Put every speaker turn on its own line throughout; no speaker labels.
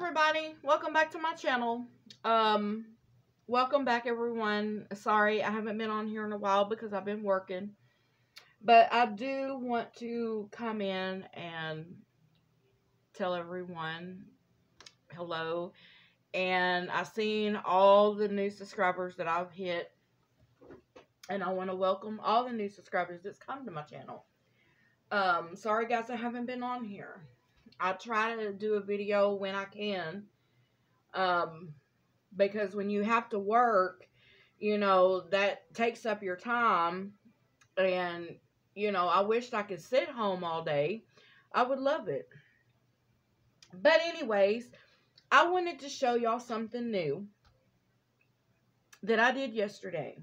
everybody, welcome back to my channel. Welcome back everyone. Sorry I haven't been on here in a while because I've been working, but I do want to come in and tell everyone hello. And I've seen all the new subscribers that I've hit, and I want to welcome all the new subscribers that's come to my channel. Sorry guys I haven't been on here. I try to do a video when I can, because when you have to work, you know, that takes up your time, and, you know, I wished I could sit home all day. I would love it. But anyways, I wanted to show y'all something new that I did yesterday.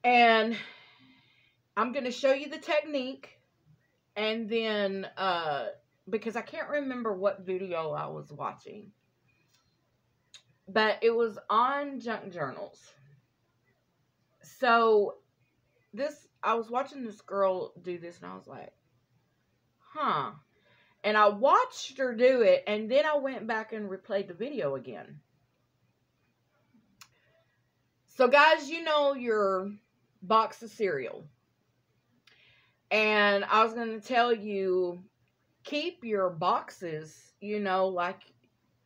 And I'm going to show you the technique. And then, because I can't remember what video I was watching, but it was on junk journals. So, I was watching this girl do this, and I was like, huh. And I watched her do it, and then I went back and replayed the video again. So, guys, you know your box of cereal. And I was going to tell you, keep your boxes, you know, like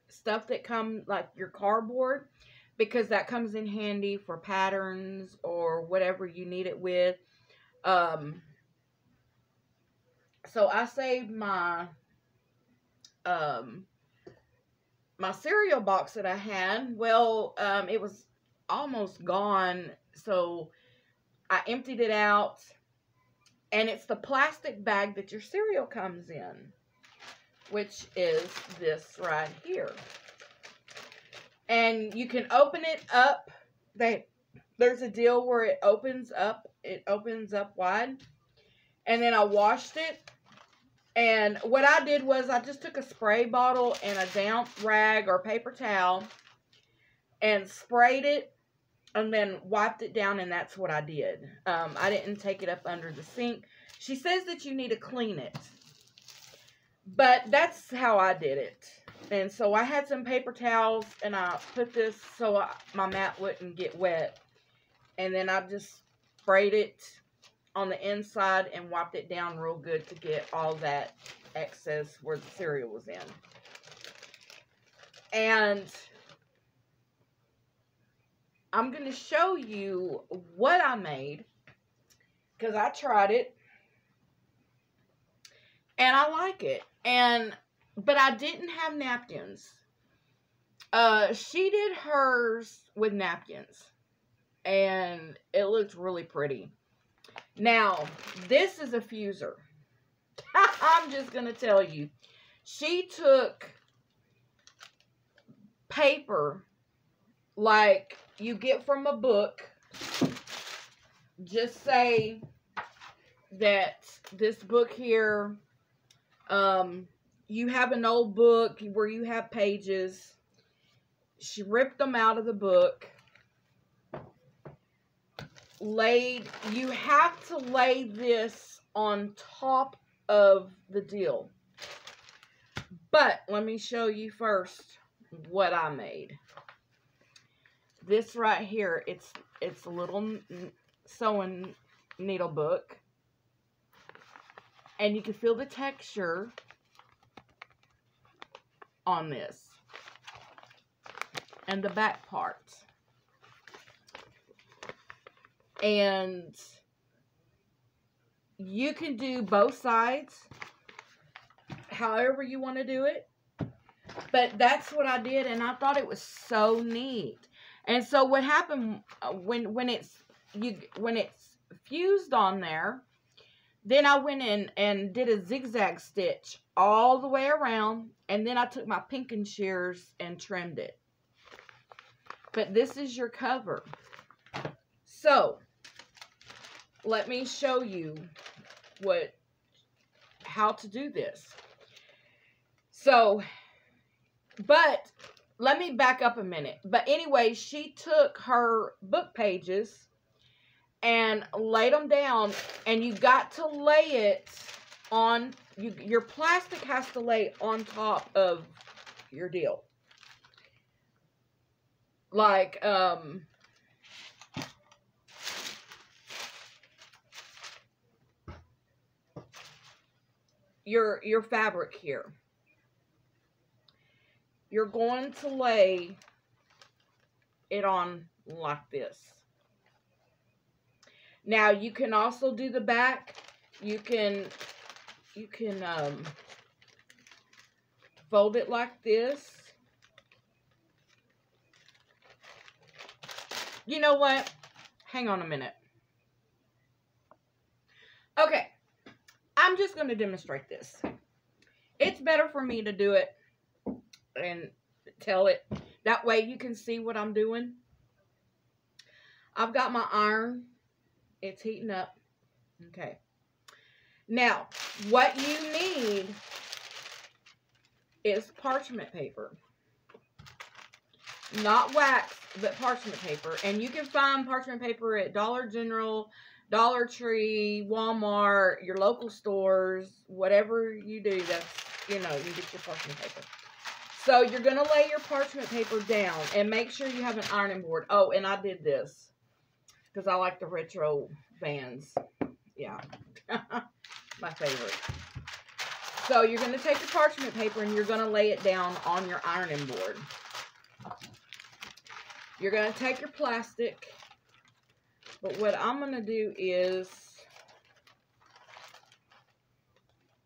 stuff that come, like your cardboard, because that comes in handy for patterns or whatever you need it with. So I saved my, my cereal box that I had. Well, it was almost gone, so I emptied it out. And it's the plastic bag that your cereal comes in, which is this right here. And you can open it up. There's a deal where it opens up wide. And then I washed it. And what I did was I just took a spray bottle and a damp rag or paper towel and sprayed it. And then wiped it down, and that's what I did. I didn't take it up under the sink. She says that you need to clean it. But that's how I did it. And so I had some paper towels, and I put this so my mat wouldn't get wet. And then I just sprayed it on the inside and wiped it down real good to get all that excess where the cereal was in. And I'm going to show you what I made, because I tried it, and I like it. But I didn't have napkins. She did hers with napkins, and it looked really pretty. Now, this is a fuser. I'm just going to tell you. She took paper like you get from a book. Just say that this book here, you have an old book where you have pages. She ripped them out of the book. You have to lay this on top of the deal. But let me show you first what I made. This right here, it's a little sewing needle book, and you can feel the texture on this and the back part. And you can do both sides however you want to do it, but that's what I did, and I thought it was so neat. And so what happened when it's fused on there, then I went in and did a zigzag stitch all the way around, and then I took my pinking shears and trimmed it. But this is your cover. So let me show you how to do this. So, but let me back up a minute. But anyway, she took her book pages and laid them down, and you got to lay it on, your plastic has to lay on top of your deal. Like, your fabric here. You're going to lay it on like this. Now you can also do the back. You can fold it like this. You know what? Hang on a minute. Okay. I'm just going to demonstrate this. It's better for me to do it and tell it. That way you can see what I'm doing. I've got my iron. It's heating up. Okay. Now, what you need is parchment paper. Not wax, but parchment paper. And you can find parchment paper at Dollar General, Dollar Tree, Walmart, your local stores, whatever you do, that's, you know, you get your parchment paper. So you're going to lay your parchment paper down and make sure you have an ironing board. Oh, and I did this because I like the retro bands. Yeah. My favorite. So you're going to take your parchment paper and you're going to lay it down on your ironing board. You're going to take your plastic. But what I'm going to do is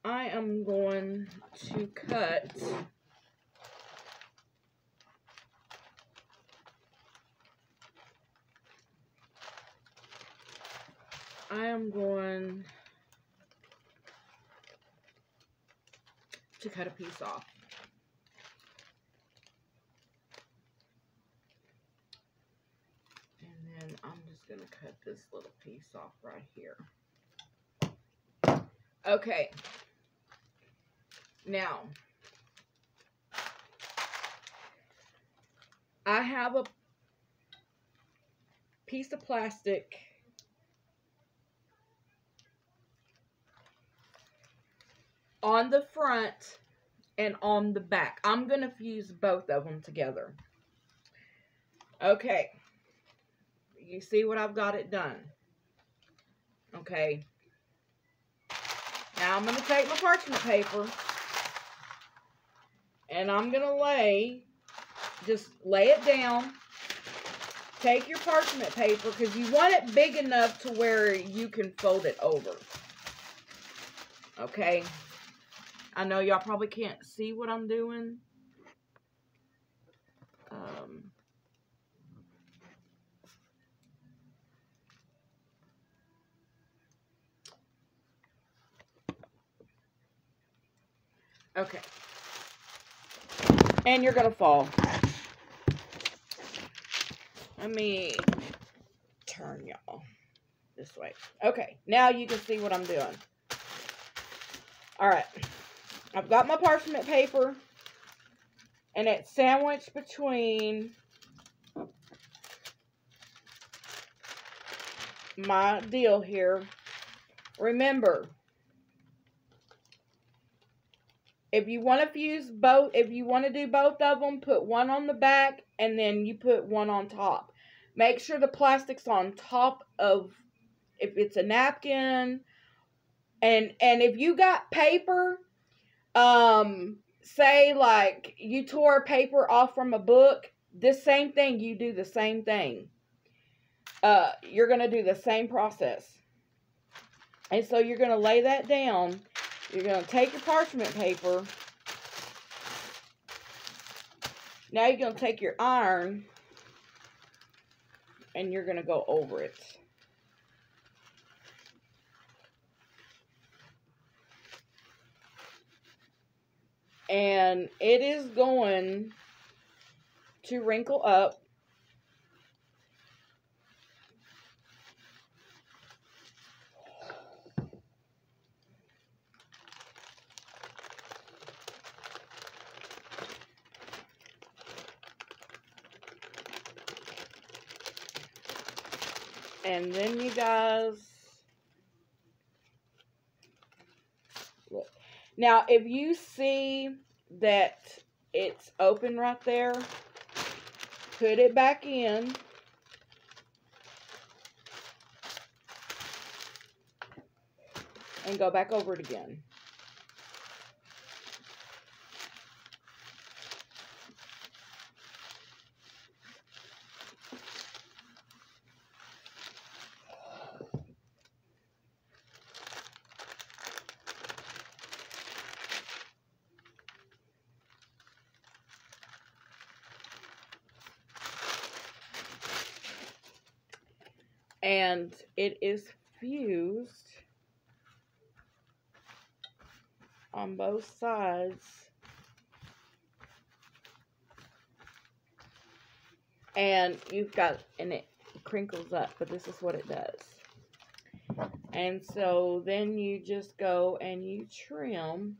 I am going to cut a piece off. And then I'm just going to cut this little piece off right here. Okay. Now, I have a piece of plastic on the front and on the back. I'm going to fuse both of them together. Okay. You see what I've got it done. Okay. Now I'm going to take my parchment paper and I'm going to just lay it down. Take your parchment paper because you want it big enough to where you can fold it over. Okay. I know y'all probably can't see what I'm doing. Okay. And you're going to fall. Let me turn y'all this way. Okay. Now you can see what I'm doing. All right. I've got my parchment paper. And it's sandwiched between my deal here. Remember, if you want to fuse both, if you want to do both of them, put one on the back and then you put one on top. Make sure the plastic's on top of, if it's a napkin, and if you got paper, say like you tore paper off from a book, this same thing, you do the same thing. You're going to do the same process. And so you're going to lay that down. You're going to take your parchment paper. Now you're going to take your iron and you're going to go over it. And it is going to wrinkle up. And then you guys look. Now, if you see that it's open right there. Put it back in. And go back over it again. And it is fused on both sides. And you've got, and it crinkles up, but this is what it does. And so then you just go and you trim.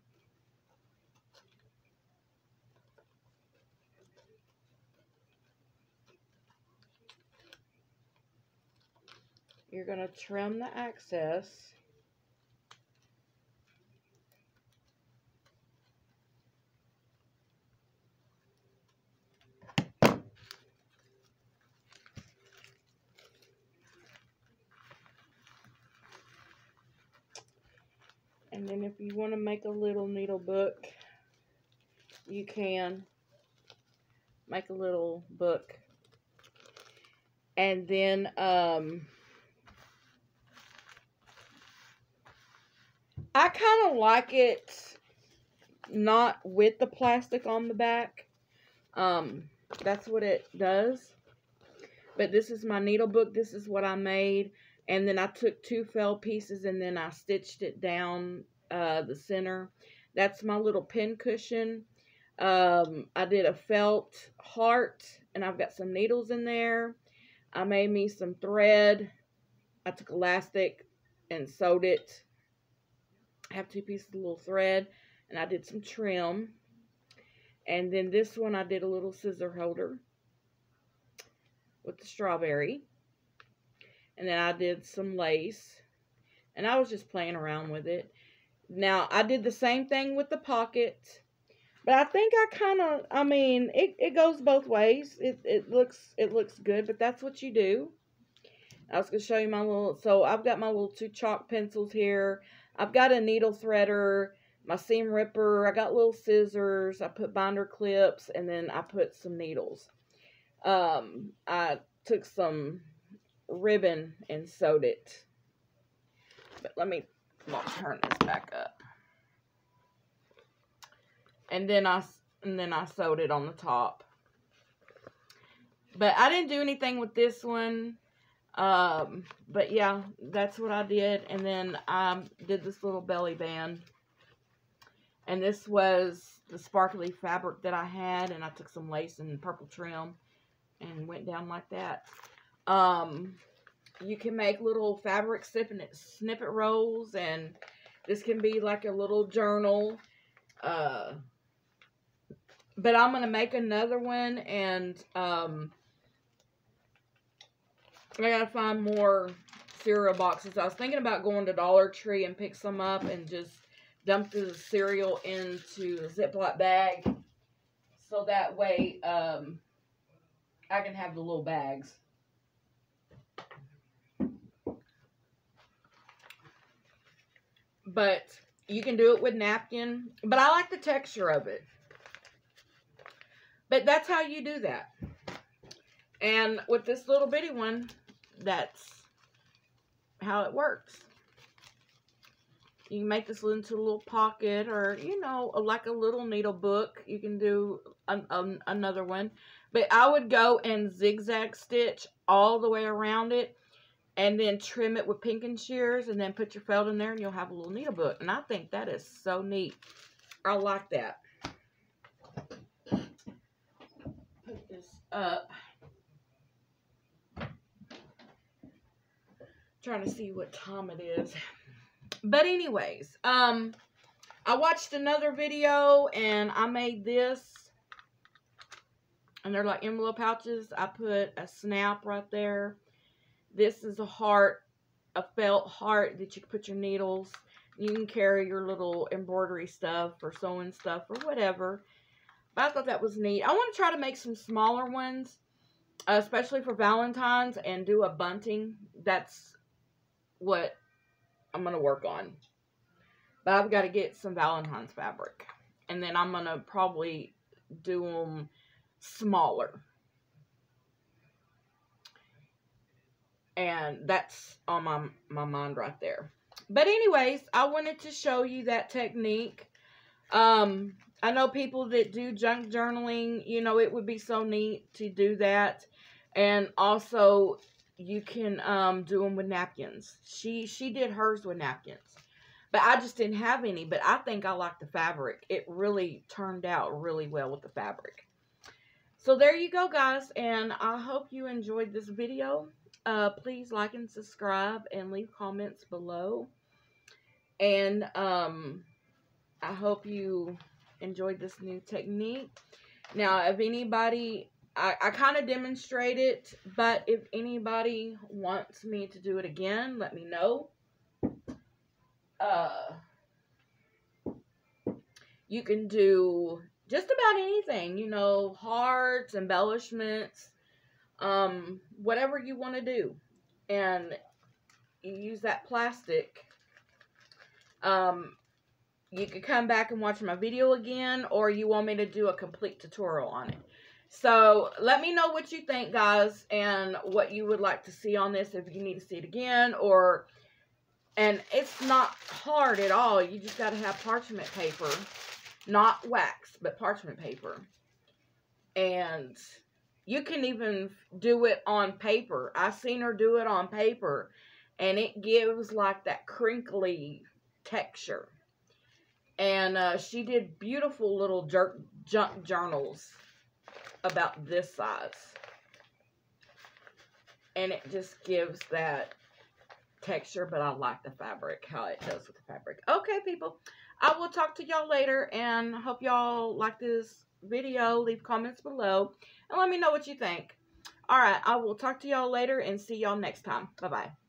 You're going to trim the excess. And then if you want to make a little needle book, you can make a little book. And then I kind of like it not with the plastic on the back. That's what it does. But this is my needle book. This is what I made. And then I took 2 felt pieces and then I stitched it down the center. That's my little pin cushion. I did a felt heart and I've got some needles in there. I made me some thread. I took elastic and sewed it. I have 2 pieces of little thread and I did some trim. And then this one I did a little scissor holder with the strawberry. And then I did some lace. And I was just playing around with it. Now, I did the same thing with the pocket. But I think I mean, it goes both ways. It looks good, but that's what you do. I was going to show you my little, so I've got my little 2 chalk pencils here. I've got a needle threader, my seam ripper. I got little scissors. I put binder clips, and then I put some needles. I took some ribbon and sewed it. But let me turn this back up. And then I sewed it on the top. But I didn't do anything with this one. But yeah, that's what I did. And then I did this little belly band. And this was the sparkly fabric that I had. And I took some lace and purple trim and went down like that. You can make little fabric snippet rolls. And this can be like a little journal. But I'm going to make another one, and I got to find more cereal boxes. I was thinking about going to Dollar Tree and pick some up and just dump the cereal into a Ziploc bag. So that way I can have the little bags. But you can do it with napkin. But I like the texture of it. But that's how you do that. And with this little bitty one, that's how it works. You can make this into a little pocket or, you know, like a little needle book. You can do another one. But I would go and zigzag stitch all the way around it. And then trim it with pinking shears. And then put your felt in there and you'll have a little needle book. And I think that is so neat. I like that. Put this up. Trying to see what time it is. But anyways, I watched another video and I made this. And they're like envelope pouches. I put a snap right there. This is a heart, a felt heart that you can put your needles. You can carry your little embroidery stuff or sewing stuff or whatever. But I thought that was neat. I want to try to make some smaller ones, especially for Valentine's, and do a bunting. That's what I'm going to work on. But I've got to get some Valentine's fabric. And then I'm going to probably do them smaller. And that's on my mind right there. But anyways, I wanted to show you that technique. I know people that do junk journaling, you know, it would be so neat to do that. And also, you can do them with napkins. She did hers with napkins. But I just didn't have any. But I think I like the fabric. It really turned out really well with the fabric. So there you go, guys. And I hope you enjoyed this video. Please like and subscribe and leave comments below. And I hope you enjoyed this new technique. Now, if anybody, I kind of demonstrated, but if anybody wants me to do it again, let me know. You can do just about anything, you know, hearts, embellishments, whatever you want to do. And you use that plastic. You can come back and watch my video again, or you want me to do a complete tutorial on it. So let me know what you think, guys, and what you would like to see on this, if you need to see it again, and it's not hard at all. You just got to have parchment paper, not wax, but parchment paper. And you can even do it on paper. I've seen her do it on paper, and it gives like that crinkly texture. And she did beautiful little junk journals about this size. And it just gives that texture, but I like the fabric, how it does with the fabric. Okay, people, I will talk to y'all later, and hope y'all like this video. Leave comments below, and let me know what you think. Alright, I will talk to y'all later, and see y'all next time. Bye-bye.